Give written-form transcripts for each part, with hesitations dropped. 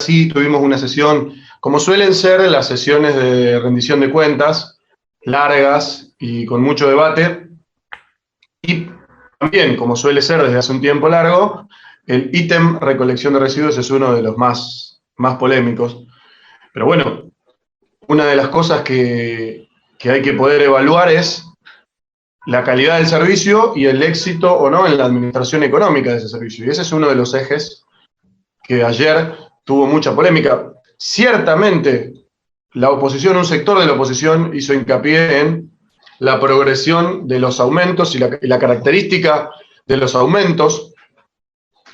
sí tuvimos una sesión, como suelen ser las sesiones de rendición de cuentas, largas y con mucho debate, y también, como suele ser desde hace un tiempo largo, el ítem recolección de residuos es uno de los más polémicos. Pero bueno, una de las cosas que hay que poder evaluar es la calidad del servicio y el éxito o no en la administración económica de ese servicio. Y ese es uno de los ejes que ayer tuvo mucha polémica. Ciertamente, la oposición, un sector de la oposición hizo hincapié en la progresión de los aumentos y la característica de los aumentos.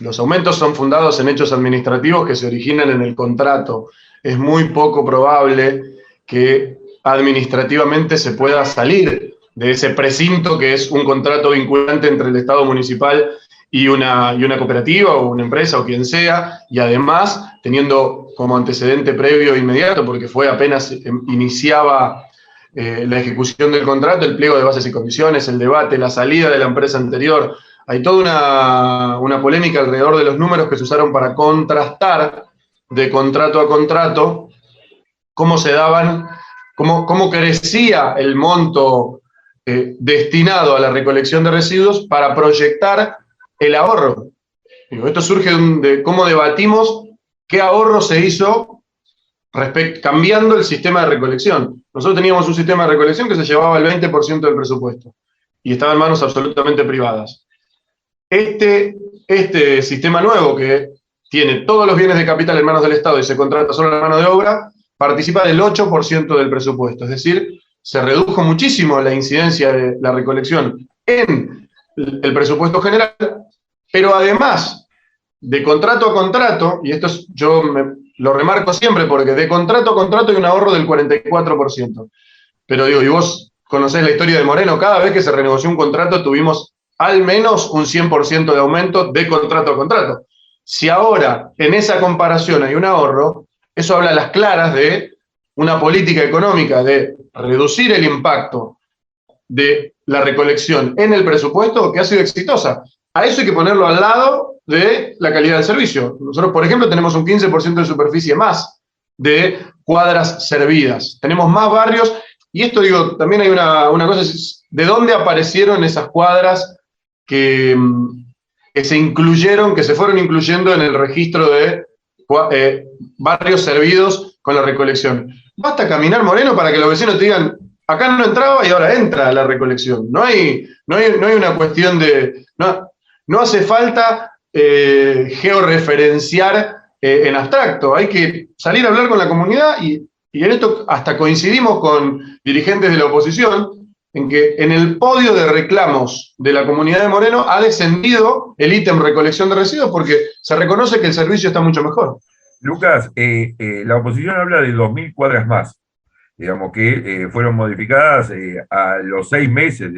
Los aumentos son fundados en hechos administrativos que se originan en el contrato. Es muy poco probable que administrativamente se pueda salir de ese precinto que es un contrato vinculante entre el Estado municipal y una cooperativa o una empresa o quien sea, y además teniendo como antecedente previo e inmediato, porque fue apenas iniciaba la ejecución del contrato, el pliego de bases y condiciones, el debate, la salida de la empresa anterior. Hay toda una polémica alrededor de los números que se usaron para contrastar de contrato a contrato cómo se daban, cómo crecía el monto destinado a la recolección de residuos para proyectar el ahorro. Esto surge de cómo debatimos qué ahorro se hizo cambiando el sistema de recolección. Nosotros teníamos un sistema de recolección que se llevaba el 20% del presupuesto y estaba en manos absolutamente privadas. Este sistema nuevo, que tiene todos los bienes de capital en manos del Estado y se contrata solo la mano de obra, participa del 8% del presupuesto. Es decir, se redujo muchísimo la incidencia de la recolección en el presupuesto general, pero además de contrato a contrato, y esto lo remarco siempre porque de contrato a contrato hay un ahorro del 44%. Pero digo, y vos conocés la historia de Moreno, cada vez que se renegoció un contrato tuvimos al menos un 100% de aumento de contrato a contrato. Si ahora en esa comparación hay un ahorro, eso habla a las claras de una política económica de reducir el impacto de la recolección en el presupuesto que ha sido exitosa. A eso hay que ponerlo al lado de la calidad del servicio. Nosotros, por ejemplo, tenemos un 15% de superficie más de cuadras servidas. Tenemos más barrios, y esto digo, también hay una cosa, ¿de dónde aparecieron esas cuadras que se incluyeron, que se fueron incluyendo en el registro de barrios servidos con la recolección? Basta caminar, Moreno, para que los vecinos te digan, acá no entraba y ahora entra la recolección. No hay una cuestión de... No hace falta georreferenciar en abstracto. Hay que salir a hablar con la comunidad y en esto hasta coincidimos con dirigentes de la oposición en que en el podio de reclamos de la comunidad de Moreno ha descendido el ítem recolección de residuos porque se reconoce que el servicio está mucho mejor. Lucas, la oposición habla de 2.000 cuadras más, digamos que fueron modificadas a los 6 meses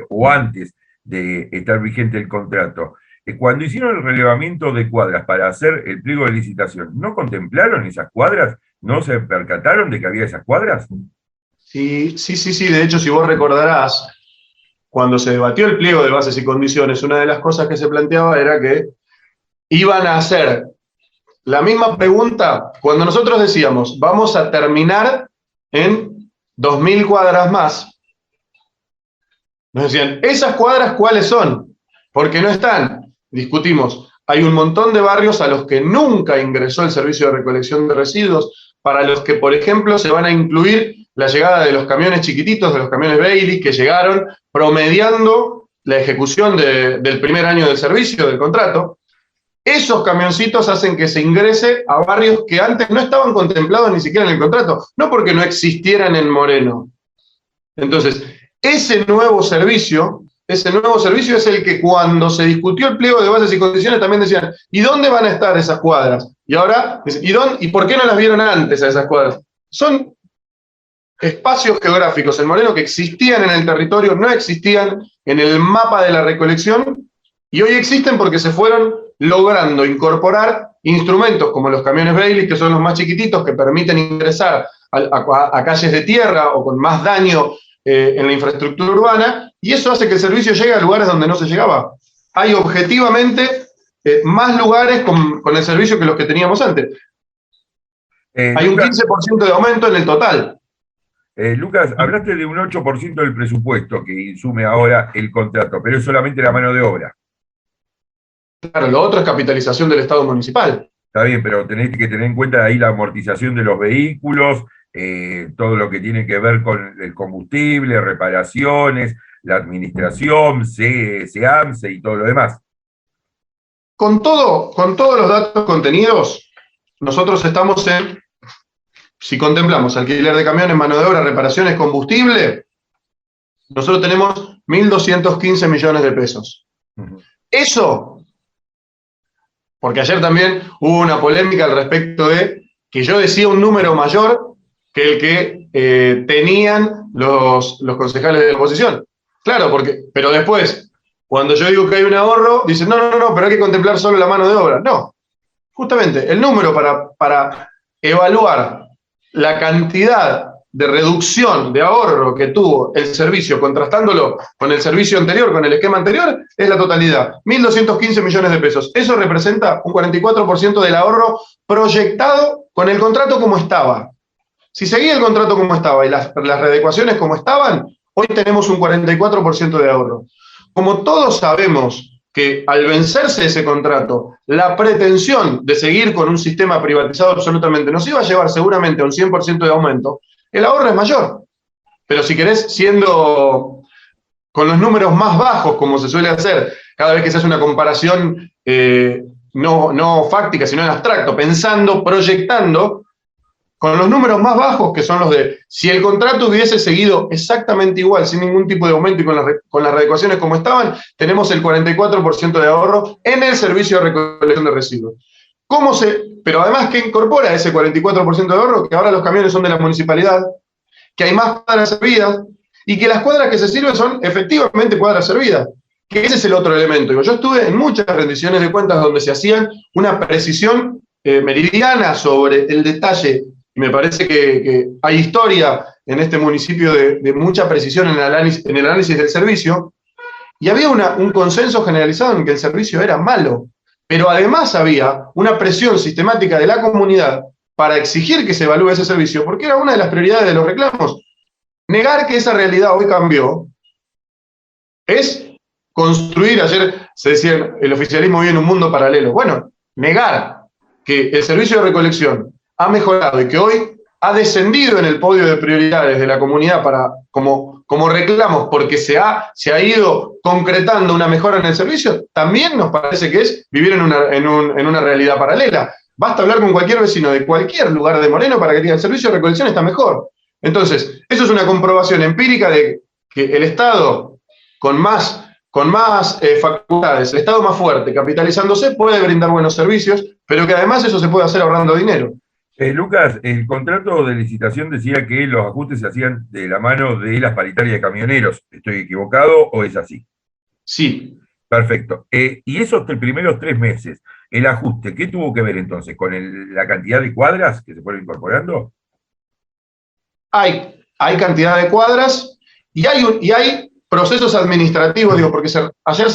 o antes de estar vigente el contrato. Cuando hicieron el relevamiento de cuadras para hacer el pliego de licitación, ¿no contemplaron esas cuadras? ¿No se percataron de que había esas cuadras? Sí. De hecho, si vos recordarás, cuando se debatió el pliego de bases y condiciones, una de las cosas que se planteaba era que iban a hacer la misma pregunta cuando nosotros decíamos, vamos a terminar en 2.000 cuadras más. Nos decían, ¿esas cuadras cuáles son? Porque no están. Discutimos, hay un montón de barrios a los que nunca ingresó el servicio de recolección de residuos, para los que, por ejemplo, se van a incluir la llegada de los camiones chiquititos, de los camiones Bailey, que llegaron promediando la ejecución del primer año del servicio, del contrato. Esos camioncitos hacen que se ingrese a barrios que antes no estaban contemplados ni siquiera en el contrato, no porque no existieran en Moreno. Entonces, ese nuevo servicio es el que cuando se discutió el pliego de bases y condiciones también decían, ¿y dónde van a estar esas cuadras? Y ahora, ¿y por qué no las vieron antes a esas cuadras? Son espacios geográficos en Moreno que existían en el territorio, no existían en el mapa de la recolección, y hoy existen porque se fueron logrando incorporar instrumentos como los camiones Bailey, que son los más chiquititos, que permiten ingresar a calles de tierra o con más daño en la infraestructura urbana, y eso hace que el servicio llegue a lugares donde no se llegaba. Hay objetivamente más lugares con el servicio que los que teníamos antes. Hay un Lucas, 15% de aumento en el total. Lucas, hablaste de un 8% del presupuesto que insume ahora el contrato, pero es solamente la mano de obra. Claro, lo otro es capitalización del Estado municipal. Está bien, pero tenés que tener en cuenta ahí la amortización de los vehículos, todo lo que tiene que ver con el combustible, reparaciones, la administración, SEAMSE y todo lo demás. Con todos los datos contenidos, nosotros estamos en, si contemplamos alquiler de camiones, mano de obra, reparaciones, combustible, nosotros tenemos 1.215 millones de pesos. Eso, porque ayer también hubo una polémica al respecto de que yo decía un número mayor que el que tenían los concejales de la oposición. Claro, pero después, cuando yo digo que hay un ahorro, dicen, no, pero hay que contemplar solo la mano de obra. No, justamente, el número para evaluar la cantidad de reducción de ahorro que tuvo el servicio, contrastándolo con el servicio anterior, con el esquema anterior, es la totalidad, 1.215 millones de pesos. Eso representa un 44% del ahorro proyectado con el contrato como estaba. Si seguía el contrato como estaba y las readecuaciones como estaban, hoy tenemos un 44% de ahorro. Como todos sabemos que al vencerse ese contrato, la pretensión de seguir con un sistema privatizado absolutamente nos iba a llevar seguramente a un 100% de aumento, el ahorro es mayor. Pero si querés, siendo con los números más bajos, como se suele hacer, cada vez que se hace una comparación no fáctica, sino en abstracto, pensando, proyectando, con los números más bajos, que son los de, si el contrato hubiese seguido exactamente igual, sin ningún tipo de aumento y con las readecuaciones como estaban, tenemos el 44% de ahorro en el servicio de recolección de residuos. Pero además, ¿qué incorpora ese 44% de ahorro? Que ahora los camiones son de la municipalidad, que hay más cuadras servidas, y que las cuadras que se sirven son efectivamente cuadras servidas. Que ese es el otro elemento. Yo estuve en muchas rendiciones de cuentas donde se hacían una precisión meridiana sobre el detalle. Me parece que hay historia en este municipio de mucha precisión en el análisis del servicio, y había un consenso generalizado en que el servicio era malo, pero además había una presión sistemática de la comunidad para exigir que se evalúe ese servicio, porque era una de las prioridades de los reclamos. Negar que esa realidad hoy cambió es construir, ayer se decía, el oficialismo vive en un mundo paralelo. Bueno, negar que el servicio de recolección ha mejorado y que hoy ha descendido en el podio de prioridades de la comunidad como reclamos porque se ha ido concretando una mejora en el servicio, también nos parece que es vivir en una realidad paralela. Basta hablar con cualquier vecino de cualquier lugar de Moreno para que diga el servicio de recolección está mejor. Entonces, eso es una comprobación empírica de que el Estado con más facultades, el Estado más fuerte, capitalizándose, puede brindar buenos servicios, pero que además eso se puede hacer ahorrando dinero. Lucas, el contrato de licitación decía que los ajustes se hacían de la mano de las paritarias de camioneros. ¿Estoy equivocado o es así? Sí. Perfecto. Y esos primeros 3 meses, el ajuste, ¿qué tuvo que ver entonces? ¿Con la cantidad de cuadras que se fueron incorporando? Hay cantidad de cuadras y hay procesos administrativos, digo, porque ayer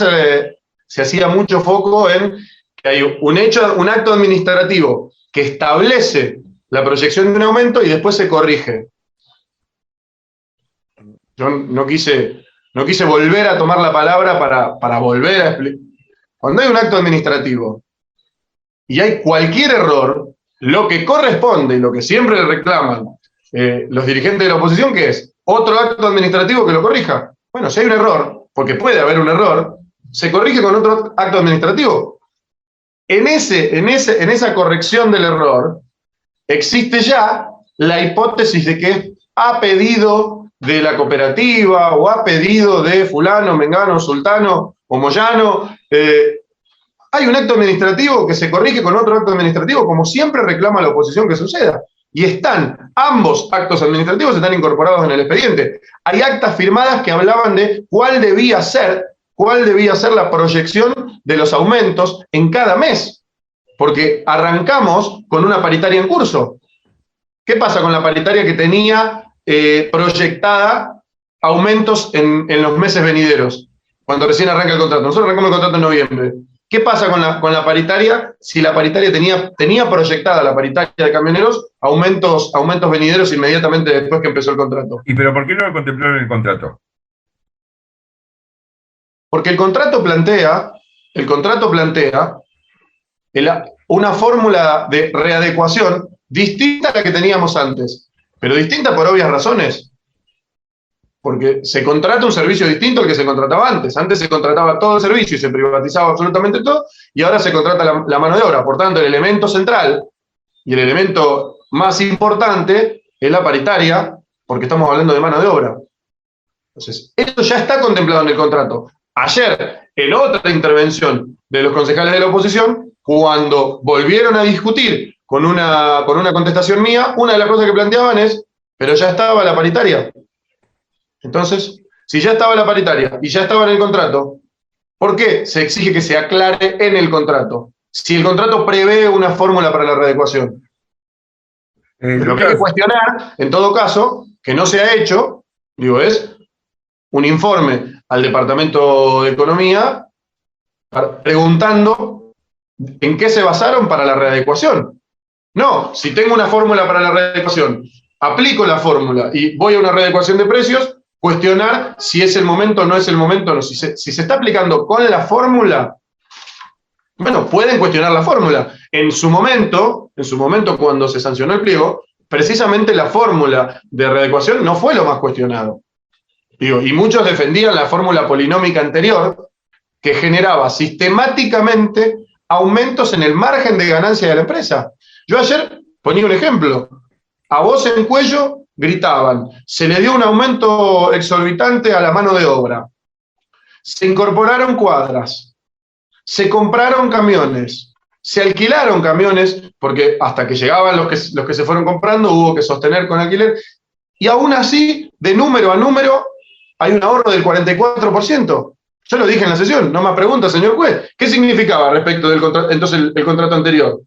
se hacía mucho foco en que hay un acto administrativo que establece la proyección de un aumento y después se corrige. Yo no quise volver a tomar la palabra para volver a explicar. Cuando hay un acto administrativo y hay cualquier error, lo que corresponde y lo que siempre le reclaman los dirigentes de la oposición, ¿qué es? Otro acto administrativo que lo corrija. Bueno, si hay un error, porque puede haber un error, se corrige con otro acto administrativo. En esa corrección del error, existe ya la hipótesis de que a pedido de la cooperativa o a pedido de fulano, mengano, sultano o moyano, hay un acto administrativo que se corrige con otro acto administrativo, como siempre reclama la oposición que suceda. Y ambos actos administrativos están incorporados en el expediente. Hay actas firmadas que hablaban de cuál debía ser la proyección de los aumentos en cada mes, porque arrancamos con una paritaria en curso. ¿Qué pasa con la paritaria que tenía proyectada aumentos en los meses venideros, cuando recién arranca el contrato? Nosotros arrancamos el contrato en noviembre. ¿Qué pasa con la paritaria? Si la paritaria tenía proyectada, la paritaria de camioneros, aumentos venideros inmediatamente después que empezó el contrato. ¿Y pero por qué no lo contemplaron en el contrato? Porque el contrato plantea una fórmula de readecuación distinta a la que teníamos antes, pero distinta por obvias razones. Porque se contrata un servicio distinto al que se contrataba antes. Antes se contrataba todo el servicio y se privatizaba absolutamente todo, y ahora se contrata la mano de obra. Por tanto, el elemento central y el elemento más importante es la paritaria, porque estamos hablando de mano de obra. Entonces, esto ya está contemplado en el contrato. Ayer, en otra intervención de los concejales de la oposición, cuando volvieron a discutir con una contestación mía, una de las cosas que planteaban es, pero ya estaba la paritaria. Entonces, si ya estaba la paritaria y ya estaba en el contrato, ¿por qué se exige que se aclare en el contrato? Si el contrato prevé una fórmula para la readecuación. Lo que hay que cuestionar, en todo caso, que no se ha hecho, es un informe al Departamento de Economía preguntando en qué se basaron para la readecuación. No, si tengo una fórmula para la readecuación, aplico la fórmula y voy a una readecuación de precios, cuestionar si es el momento o no es el momento. No. Si se está aplicando con la fórmula, bueno, pueden cuestionar la fórmula. En su momento, cuando se sancionó el pliego, precisamente la fórmula de readecuación no fue lo más cuestionado. Y muchos defendían la fórmula polinómica anterior, que generaba sistemáticamente aumentos en el margen de ganancia de la empresa. Yo ayer ponía un ejemplo. A voz en cuello gritaban, se le dio un aumento exorbitante a la mano de obra, se incorporaron cuadras, se compraron camiones, se alquilaron camiones, porque hasta que llegaban los que se fueron comprando hubo que sostener con alquiler, y aún así, de número a número, hay un ahorro del 44%. Yo lo dije en la sesión, no más preguntas, señor juez. ¿Qué significaba respecto del contrato, entonces el contrato anterior?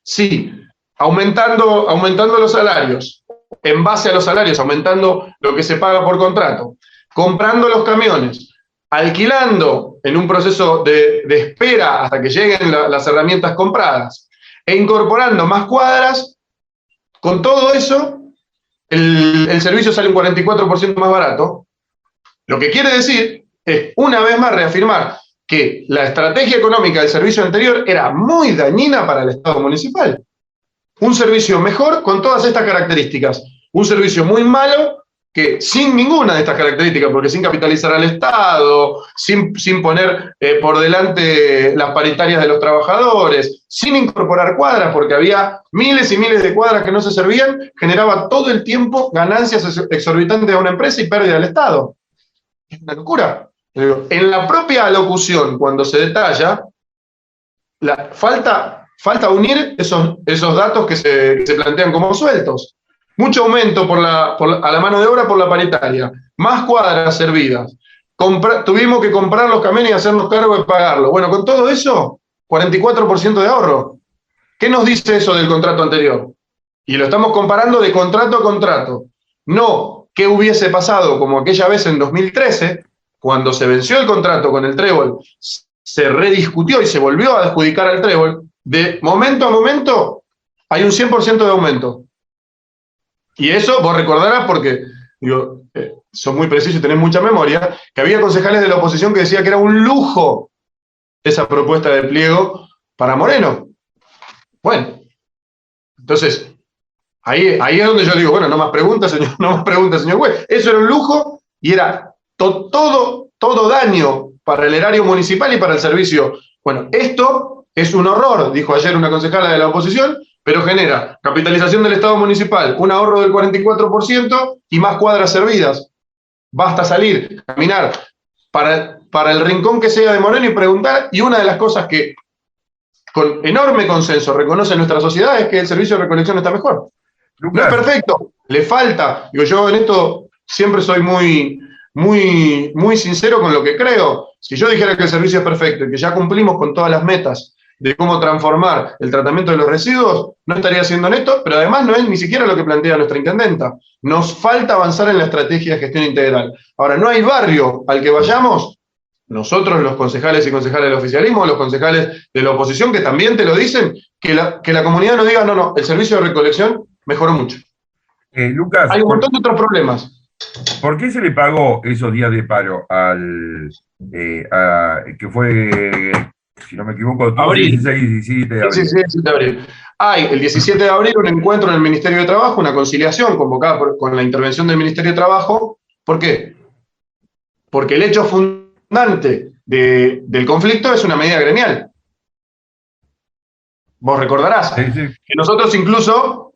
Sí, aumentando los salarios, en base a los salarios, aumentando lo que se paga por contrato, comprando los camiones, alquilando en un proceso de espera hasta que lleguen las herramientas compradas, e incorporando más cuadras, con todo eso, el servicio sale un 44% más barato. Lo que quiere decir es, una vez más, reafirmar que la estrategia económica del servicio anterior era muy dañina para el Estado municipal. Un servicio mejor con todas estas características. Un servicio muy malo que sin ninguna de estas características, porque sin capitalizar al Estado, sin poner por delante las paritarias de los trabajadores, sin incorporar cuadras, porque había miles y miles de cuadras que no se servían, generaba todo el tiempo ganancias exorbitantes a una empresa y pérdida al Estado. Es una locura. En la propia alocución, cuando se detalla, falta unir esos datos que se plantean como sueltos. Mucho aumento a la mano de obra por la paritaria, más cuadras servidas. Tuvimos que comprar los camiones y hacernos cargo de pagarlo. Bueno, con todo eso, 44% de ahorro. ¿Qué nos dice eso del contrato anterior? Y lo estamos comparando de contrato a contrato. No, ¿qué hubiese pasado como aquella vez en 2013, cuando se venció el contrato con el Trébol, se rediscutió y se volvió a adjudicar al Trébol? De momento a momento hay un 100% de aumento. Y eso vos recordarás porque, sos muy preciso y tenés mucha memoria, que había concejales de la oposición que decían que era un lujo esa propuesta de pliego para Moreno. Bueno, entonces, ahí es donde yo digo, bueno, no más preguntas, señor juez. Eso era un lujo y era todo daño para el erario municipal y para el servicio. Bueno, esto es un horror, dijo ayer una concejala de la oposición, pero genera capitalización del Estado municipal, un ahorro del 44% y más cuadras servidas. Basta salir, caminar para el rincón que sea de Moreno y preguntar, y una de las cosas que con enorme consenso reconoce nuestra sociedad es que el servicio de recolección está mejor. No es perfecto, le falta. Yo en esto siempre soy muy sincero con lo que creo. Si yo dijera que el servicio es perfecto y que ya cumplimos con todas las metas de cómo transformar el tratamiento de los residuos, no estaría siendo honesto, pero además no es ni siquiera lo que plantea nuestra intendenta. Nos falta avanzar en la estrategia de gestión integral. Ahora, no hay barrio al que vayamos nosotros los concejales y concejales del oficialismo, los concejales de la oposición, que también te lo dicen, que la comunidad nos diga, no, el servicio de recolección mejoró mucho. Lucas, hay un montón de otros problemas. ¿Por qué se le pagó esos días de paro que fue, si no me equivoco, 16 y 17 de abril? 17 de abril. Hay el 17 de abril un encuentro en el Ministerio de Trabajo, una conciliación convocada con la intervención del Ministerio de Trabajo. ¿Por qué? Porque el hecho fundante del conflicto es una medida gremial. Vos recordarás que nosotros incluso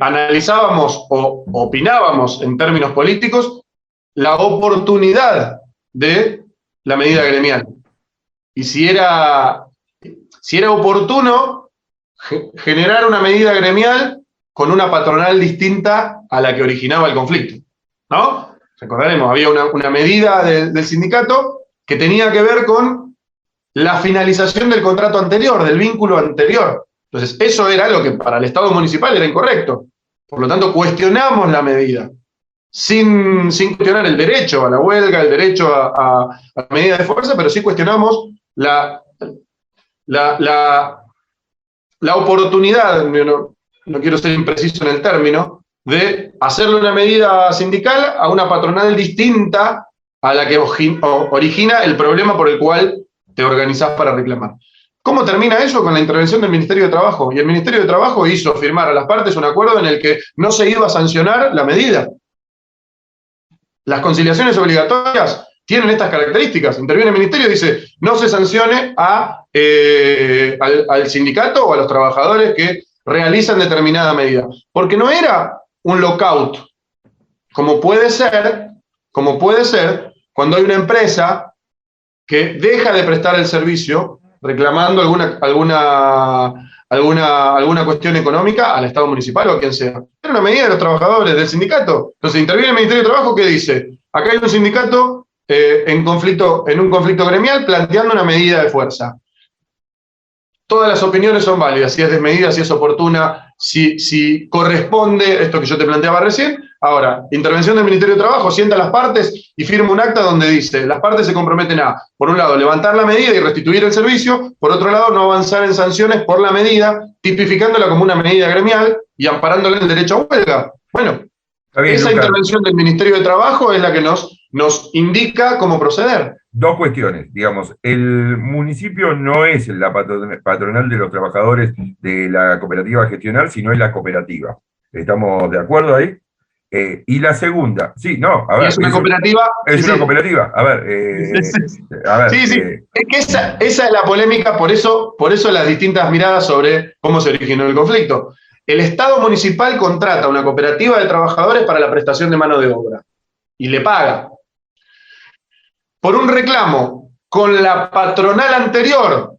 analizábamos o opinábamos en términos políticos la oportunidad de la medida gremial. Y si era oportuno generar una medida gremial con una patronal distinta a la que originaba el conflicto, ¿no? Recordaremos, había una medida del sindicato que tenía que ver con la finalización del contrato anterior, del vínculo anterior. Entonces, eso era lo que para el Estado municipal era incorrecto. Por lo tanto, cuestionamos la medida, sin cuestionar el derecho a la huelga, el derecho a la medida de fuerza, pero sí cuestionamos la oportunidad, no quiero ser impreciso en el término, de hacerle una medida sindical a una patronal distinta a la que origina el problema por el cual te organizás para reclamar. ¿Cómo termina eso? Con la intervención del Ministerio de Trabajo. Y el Ministerio de Trabajo hizo firmar a las partes un acuerdo en el que no se iba a sancionar la medida. Las conciliaciones obligatorias tienen estas características. Interviene el Ministerio y dice, no se sancione al sindicato o a los trabajadores que realizan determinada medida. Porque no era un lockout, como puede ser cuando hay una empresa que deja de prestar el servicio reclamando alguna cuestión económica al Estado municipal o a quien sea. Era una medida de los trabajadores, del sindicato. Entonces interviene el Ministerio de Trabajo que dice, acá hay un sindicato en un conflicto gremial planteando una medida de fuerza. Todas las opiniones son válidas, si es desmedida, si es oportuna, si corresponde esto que yo te planteaba recién. Ahora, intervención del Ministerio de Trabajo, sienta a las partes y firma un acta donde dice, las partes se comprometen a, por un lado, levantar la medida y restituir el servicio, por otro lado, no avanzar en sanciones por la medida, tipificándola como una medida gremial y amparándola en el derecho a huelga. Bueno, esa intervención del Ministerio de Trabajo es la que nos indica cómo proceder. Dos cuestiones, digamos, el municipio no es la patronal de los trabajadores de la cooperativa gestional, sino es la cooperativa. ¿Estamos de acuerdo ahí? Y la segunda, a ver. ¿Es una cooperativa? Es una cooperativa, a ver. Sí. Es que esa es la polémica, por eso las distintas miradas sobre cómo se originó el conflicto. El Estado municipal contrata una cooperativa de trabajadores para la prestación de mano de obra y le paga. Por un reclamo con la patronal anterior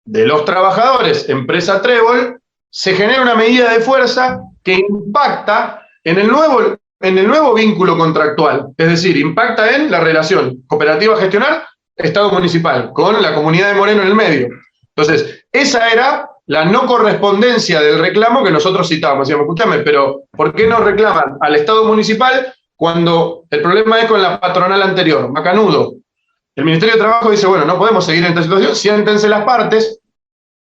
de los trabajadores, empresa Trébol, se genera una medida de fuerza que impacta en el nuevo vínculo contractual, es decir, impacta en la relación cooperativa gestional, Estado municipal, con la comunidad de Moreno en el medio. Entonces, esa era la no correspondencia del reclamo que nosotros citábamos. Decíamos, escúchame, pero ¿por qué no reclaman al Estado municipal cuando el problema es con la patronal anterior? Macanudo. El Ministerio de Trabajo dice, bueno, no podemos seguir en esta situación, siéntense las partes,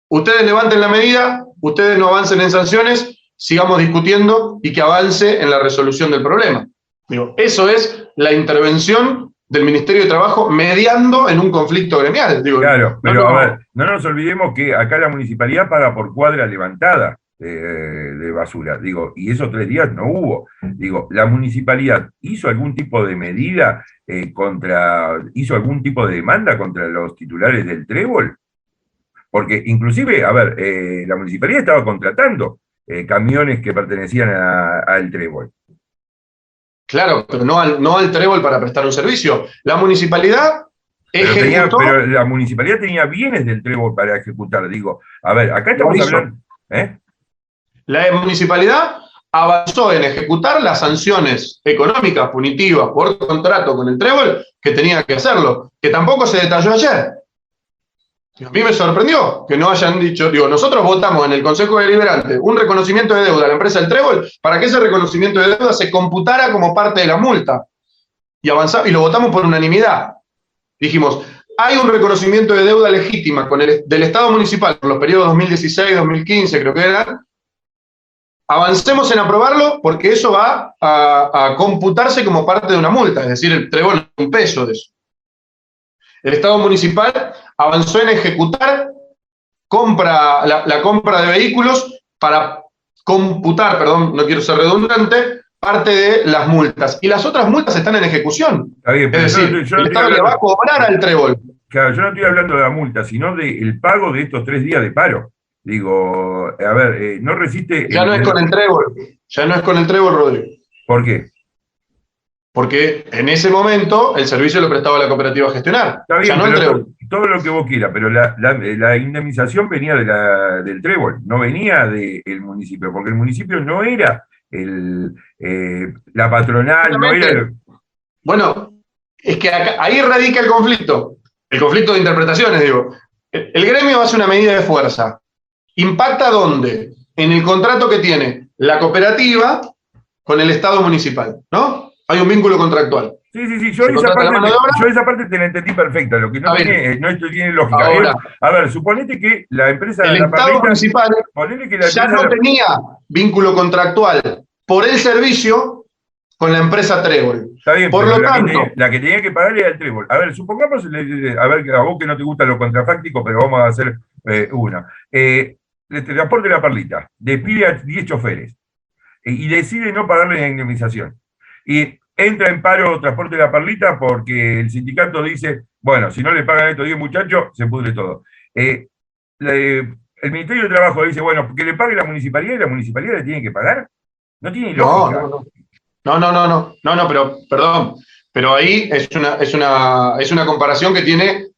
ustedes levanten la medida, ustedes no avancen en sanciones, sigamos discutiendo y que avance en la resolución del problema. Digo, eso es la intervención del Ministerio de Trabajo mediando en un conflicto gremial. Digo, claro, pero a ver, no nos olvidemos que acá la municipalidad paga por cuadra levantada de basura, digo, y esos 3 días no hubo. Digo, ¿la municipalidad hizo algún tipo de medida hizo algún tipo de demanda contra los titulares del Trébol? Porque inclusive, a ver, la municipalidad estaba contratando camiones que pertenecían al Trébol. Claro, pero no al Trébol para prestar un servicio. La municipalidad ejecutó... Pero la municipalidad tenía bienes del Trébol para ejecutar. Digo, a ver, acá estamos hablando... La municipalidad avanzó en ejecutar las sanciones económicas punitivas por contrato con el Trébol que tenía que hacerlo, que tampoco se detalló ayer. A mí me sorprendió que no hayan dicho, nosotros votamos en el Consejo Deliberante un reconocimiento de deuda a la empresa del Trébol para que ese reconocimiento de deuda se computara como parte de la multa. Y avanzamos, y lo votamos por unanimidad. Dijimos, hay un reconocimiento de deuda legítima del Estado municipal por los periodos 2016, 2015, creo que eran. Avancemos en aprobarlo porque eso va a computarse como parte de una multa, es decir, el trébol un peso de eso. El Estado municipal avanzó en ejecutar la compra de vehículos para computar, perdón, no quiero ser redundante, parte de las multas. Y las otras multas están en ejecución. Bien, es decir, yo el Estado le va a cobrar al trébol. Claro, yo no estoy hablando de la multa, sino del pago de estos 3 días de paro. Digo, a ver, no resiste... Ya no es con el trébol, ya no es con el trébol, Rodrigo. ¿Por qué? Porque en ese momento el servicio lo prestaba la cooperativa a gestionar. Está bien, ya no el trébol. Todo lo que vos quieras, pero la indemnización venía del trébol, no venía del municipio, porque el municipio no era la patronal, no era... Bueno, es que ahí radica el conflicto de interpretaciones, digo. El gremio hace una medida de fuerza. ¿Impacta dónde? En el contrato que tiene la cooperativa con el Estado municipal, ¿no? Hay un vínculo contractual. Sí, yo esa parte te la entendí perfecta, lo que no tiene lógica. Ahora, a ver, suponete que la empresa el de la Estado municipal ya no tenía vínculo contractual por el servicio con la empresa Trébol. Está bien, por pero lo tanto, la que tenía que pagar era el Trébol. A ver, supongamos, a ver, a vos que no te gusta lo contrafáctico, pero vamos a hacer una. El transporte de la Perlita despide a 10 choferes y decide no pagarle la indemnización. Y entra en paro Transporte de la Perlita porque el sindicato dice, bueno, si no le pagan a estos 10 muchachos, se pudre todo. El Ministerio de Trabajo dice, bueno, que le pague la municipalidad y la municipalidad le tiene que pagar. No tiene lógica. No, pero, perdón, pero ahí es una comparación que tiene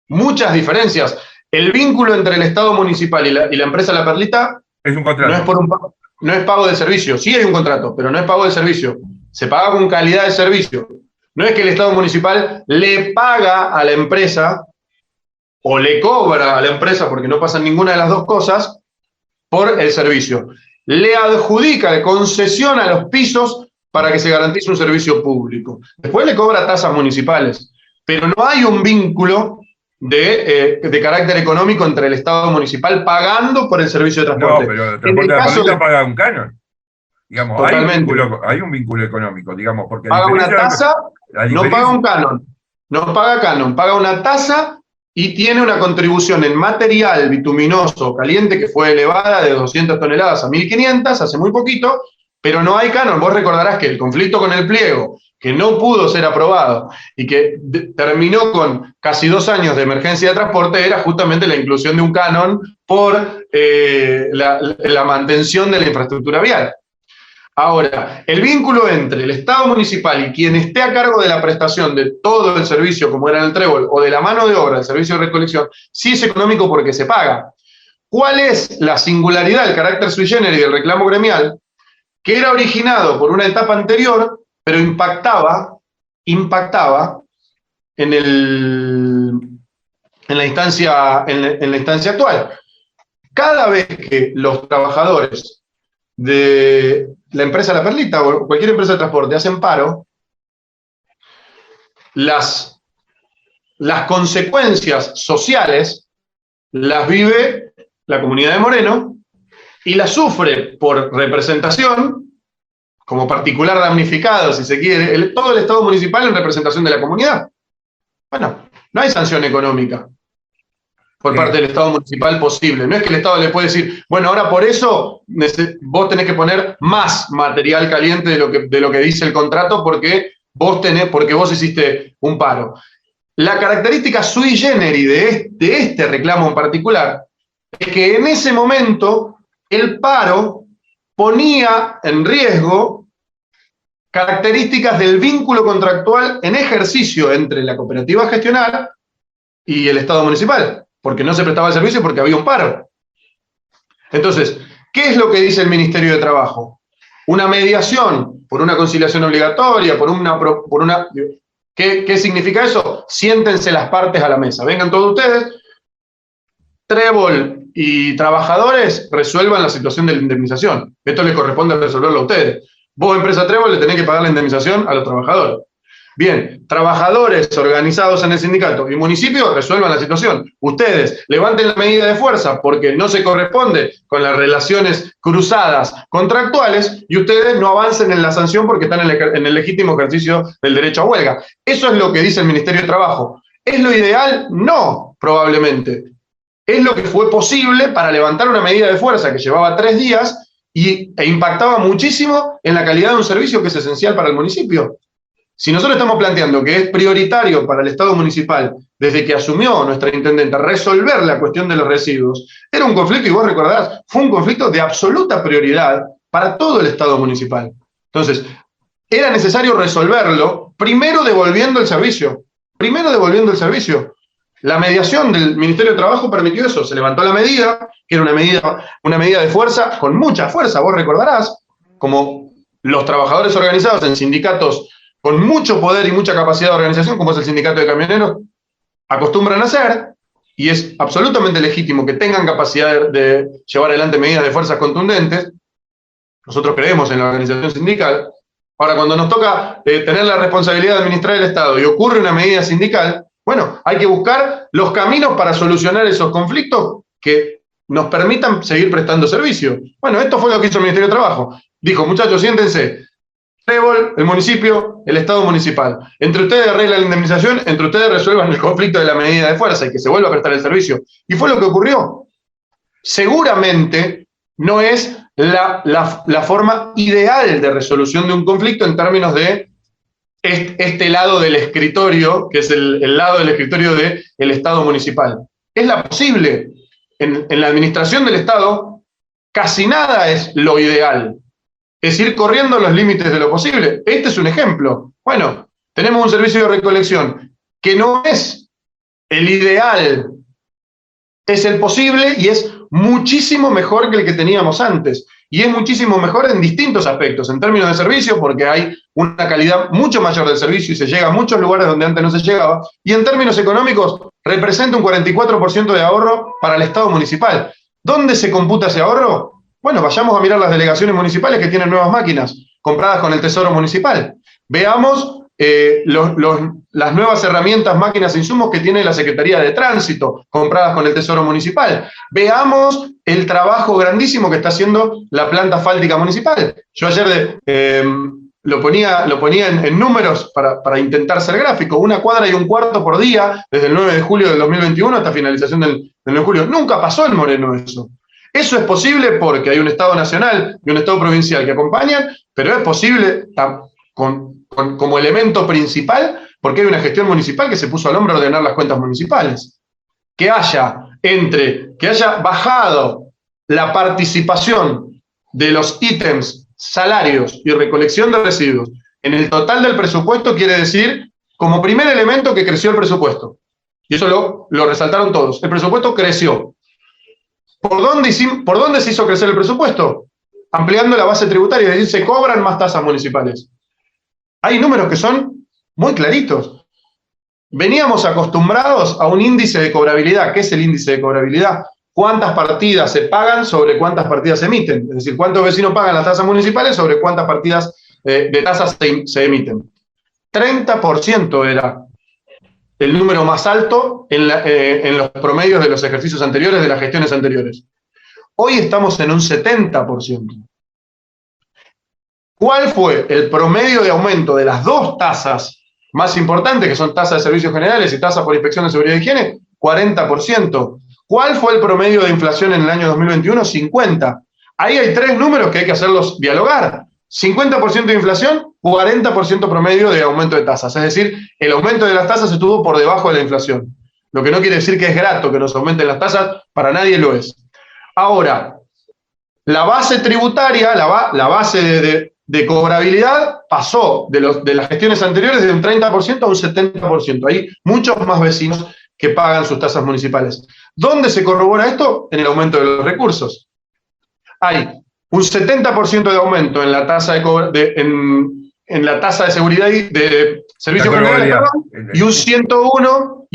muchas diferencias. El vínculo entre el Estado municipal y la empresa La Perlita es un contrato. No es pago de servicio. Sí hay un contrato, pero no es pago de servicio. Se paga con calidad de servicio. No es que el Estado municipal le paga a la empresa o le cobra a la empresa, porque no pasan ninguna de las dos cosas, por el servicio. Le adjudica, le concesiona los pisos para que se garantice un servicio público. Después le cobra tasas municipales, pero no hay un vínculo de carácter económico entre el Estado municipal pagando por el servicio de transporte. No, pero el transporte de la Perlita paga un canon. Digamos, totalmente. Hay un vínculo económico, digamos, porque paga una tasa, no paga un canon, no paga canon, paga una tasa y tiene una contribución en material bituminoso caliente que fue elevada de 200 toneladas a 1.500 hace muy poquito, pero no hay canon. Vos recordarás que el conflicto con el pliego, que no pudo ser aprobado y que terminó con casi 2 años de emergencia de transporte, era justamente la inclusión de un canon por la mantención de la infraestructura vial. Ahora, el vínculo entre el Estado municipal y quien esté a cargo de la prestación de todo el servicio, como era en el trébol, o de la mano de obra, el servicio de recolección, sí es económico porque se paga. ¿Cuál es la singularidad, el carácter sui generis del reclamo gremial? Que era originado por una etapa anterior, pero impactaba en la instancia actual. Cada vez que los trabajadores de la empresa La Perlita o cualquier empresa de transporte hacen paro, las consecuencias sociales las vive la comunidad de Moreno y las sufre por representación, como particular damnificado, si se quiere, todo el Estado municipal en representación de la comunidad. Bueno, no hay sanción económica por parte del Estado municipal posible. No es que el Estado le puede decir, bueno, ahora por eso vos tenés que poner más material caliente de lo que dice el contrato porque vos hiciste un paro. La característica sui generis de este reclamo en particular es que en ese momento el paro ponía en riesgo características del vínculo contractual en ejercicio entre la cooperativa a gestionar y el Estado municipal, porque no se prestaba el servicio porque había un paro. Entonces, ¿qué es lo que dice el Ministerio de Trabajo? Una mediación por una conciliación obligatoria, ¿Qué significa eso? Siéntense las partes a la mesa, vengan todos ustedes, Trébol y trabajadores resuelvan la situación de la indemnización. Esto les corresponde resolverlo a ustedes. Vos, empresa Trébol, le tenés que pagar la indemnización a los trabajadores. Bien, trabajadores organizados en el sindicato y municipio resuelvan la situación. Ustedes levanten la medida de fuerza porque no se corresponde con las relaciones cruzadas contractuales y ustedes no avancen en la sanción porque están en el legítimo ejercicio del derecho a huelga. Eso es lo que dice el Ministerio de Trabajo. ¿Es lo ideal? No, probablemente. Es lo que fue posible para levantar una medida de fuerza que llevaba 3 días e impactaba muchísimo en la calidad de un servicio que es esencial para el municipio. Si nosotros estamos planteando que es prioritario para el Estado municipal, desde que asumió nuestra intendenta, resolver la cuestión de los residuos, era un conflicto, y vos recordarás, fue un conflicto de absoluta prioridad para todo el Estado municipal. Entonces, era necesario resolverlo, primero devolviendo el servicio. La mediación del Ministerio de Trabajo permitió eso, se levantó la medida, que era una medida de fuerza, con mucha fuerza, vos recordarás, como los trabajadores organizados en sindicatos con mucho poder y mucha capacidad de organización, como es el sindicato de camioneros, acostumbran a hacer, y es absolutamente legítimo que tengan capacidad de llevar adelante medidas de fuerzas contundentes. Nosotros creemos en la organización sindical. Ahora, cuando nos toca tener la responsabilidad de administrar el Estado y ocurre una medida sindical, bueno, hay que buscar los caminos para solucionar esos conflictos que nos permitan seguir prestando servicio. Bueno, esto fue lo que hizo el Ministerio de Trabajo. Dijo, muchachos, siéntense, Trébol, el municipio, el Estado municipal. Entre ustedes arreglan la indemnización, entre ustedes resuelvan el conflicto de la medida de fuerza y que se vuelva a prestar el servicio. Y fue lo que ocurrió. Seguramente no es la forma ideal de resolución de un conflicto en términos de este lado del escritorio, que es el lado del escritorio del Estado municipal. Es la posible. En la administración del Estado, casi nada es lo ideal. Es ir corriendo los límites de lo posible. Este es un ejemplo. Bueno, tenemos un servicio de recolección que no es el ideal, es el posible y es muchísimo mejor que el que teníamos antes. Y es muchísimo mejor en distintos aspectos, en términos de servicio, porque hay una calidad mucho mayor del servicio y se llega a muchos lugares donde antes no se llegaba, y en términos económicos representa un 44% de ahorro para el Estado municipal. ¿Dónde se computa ese ahorro? Bueno, vayamos a mirar las delegaciones municipales que tienen nuevas máquinas, compradas con el Tesoro Municipal. Veamos las nuevas herramientas, máquinas e insumos que tiene la Secretaría de Tránsito, compradas con el Tesoro Municipal. Veamos el trabajo grandísimo que está haciendo la planta asfáltica municipal. Yo ayer lo ponía en números para intentar ser gráfico. 1,25 cuadras por día, desde el 9 de julio del 2021 hasta finalización del 9 de julio. Nunca pasó en Moreno eso. Eso es posible porque hay un Estado nacional y un Estado provincial que acompañan, pero es posible como elemento principal porque hay una gestión municipal que se puso al hombro a ordenar las cuentas municipales. Que haya bajado la participación de los ítems, salarios y recolección de residuos en el total del presupuesto quiere decir, como primer elemento, que creció el presupuesto. Y eso lo resaltaron todos. El presupuesto creció. ¿Por dónde se hizo crecer el presupuesto? Ampliando la base tributaria, es decir, se cobran más tasas municipales. Hay números que son muy claritos. Veníamos acostumbrados a un índice de cobrabilidad. ¿Qué es el índice de cobrabilidad? ¿Cuántas partidas se pagan sobre cuántas partidas se emiten? Es decir, ¿cuántos vecinos pagan las tasas municipales sobre cuántas partidas de tasas se emiten? 30% era el número más alto en los promedios de los ejercicios anteriores, de las gestiones anteriores. Hoy estamos en un 70%. ¿Cuál fue el promedio de aumento de las dos tasas más importantes, que son tasa de servicios generales y tasa por inspección de seguridad y higiene? 40%. ¿Cuál fue el promedio de inflación en el año 2021? 50%. Ahí hay 3 números que hay que hacerlos dialogar. 50% de inflación, 40% promedio de aumento de tasas. Es decir, el aumento de las tasas estuvo por debajo de la inflación. Lo que no quiere decir que es grato que nos aumenten las tasas, para nadie lo es. Ahora, la base tributaria, la base de cobrabilidad pasó de las gestiones anteriores de un 30% a un 70%. Hay muchos más vecinos que pagan sus tasas municipales. ¿Dónde se corrobora esto? En el aumento de los recursos. Hay un 70% de aumento en la tasa en la tasa de seguridad y de servicios generales, y un 101,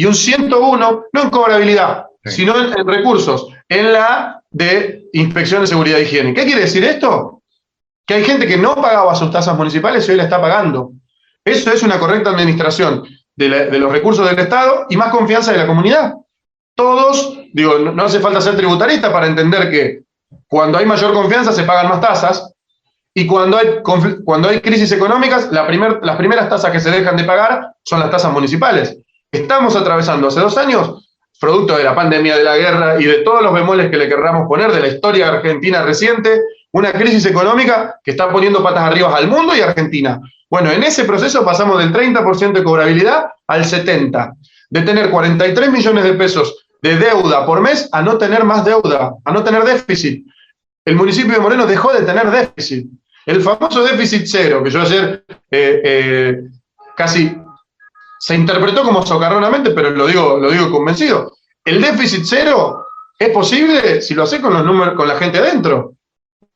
no en cobrabilidad, sino en recursos, en la de inspección de seguridad y higiene. ¿Qué quiere decir esto? Que hay gente que no pagaba sus tasas municipales y hoy la está pagando. Eso es una correcta administración de los recursos del Estado y más confianza de la comunidad. Todos, digo, no hace falta ser tributarista para entender que cuando hay mayor confianza se pagan más tasas, y cuando hay crisis económicas, las primeras tasas que se dejan de pagar son las tasas municipales. Estamos atravesando hace 2 años, producto de la pandemia, de la guerra y de todos los bemoles que le querramos poner de la historia argentina reciente, una crisis económica que está poniendo patas arriba al mundo y a Argentina. Bueno, en ese proceso pasamos del 30% de cobrabilidad al 70%, de tener 43 millones de pesos de deuda por mes a no tener más deuda, a no tener déficit. El municipio de Moreno dejó de tener déficit. El famoso déficit cero, que yo ayer casi se interpretó como socarronamente, pero lo digo convencido. El déficit cero es posible si lo hace con los números, con la gente adentro.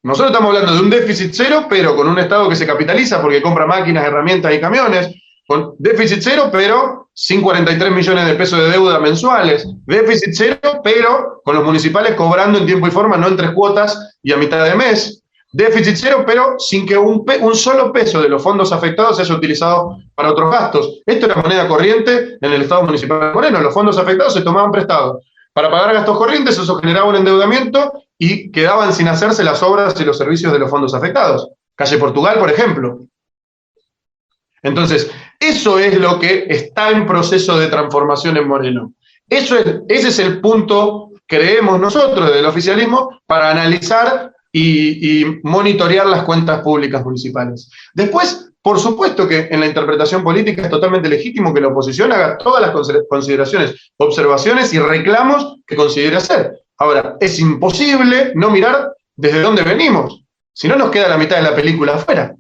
Nosotros estamos hablando de un déficit cero, pero con un Estado que se capitaliza porque compra máquinas, herramientas y camiones. Con déficit cero, pero sin 43 millones de pesos de deuda mensuales. Déficit cero, pero con los municipales cobrando en tiempo y forma, no en 3 cuotas y a mitad de mes. Déficit cero, pero sin que un solo peso de los fondos afectados se haya utilizado para otros gastos. Esto era moneda corriente en el Estado Municipal de Moreno. Los fondos afectados se tomaban prestados para pagar gastos corrientes, eso generaba un endeudamiento y quedaban sin hacerse las obras y los servicios de los fondos afectados. Calle Portugal, por ejemplo. Entonces, eso es lo que está en proceso de transformación en Moreno. Ese es el punto, creemos nosotros, del oficialismo, para analizar y monitorear las cuentas públicas municipales. Después, por supuesto que en la interpretación política es totalmente legítimo que la oposición haga todas las consideraciones, observaciones y reclamos que considere hacer. Ahora, es imposible no mirar desde dónde venimos, si no nos queda la mitad de la película afuera.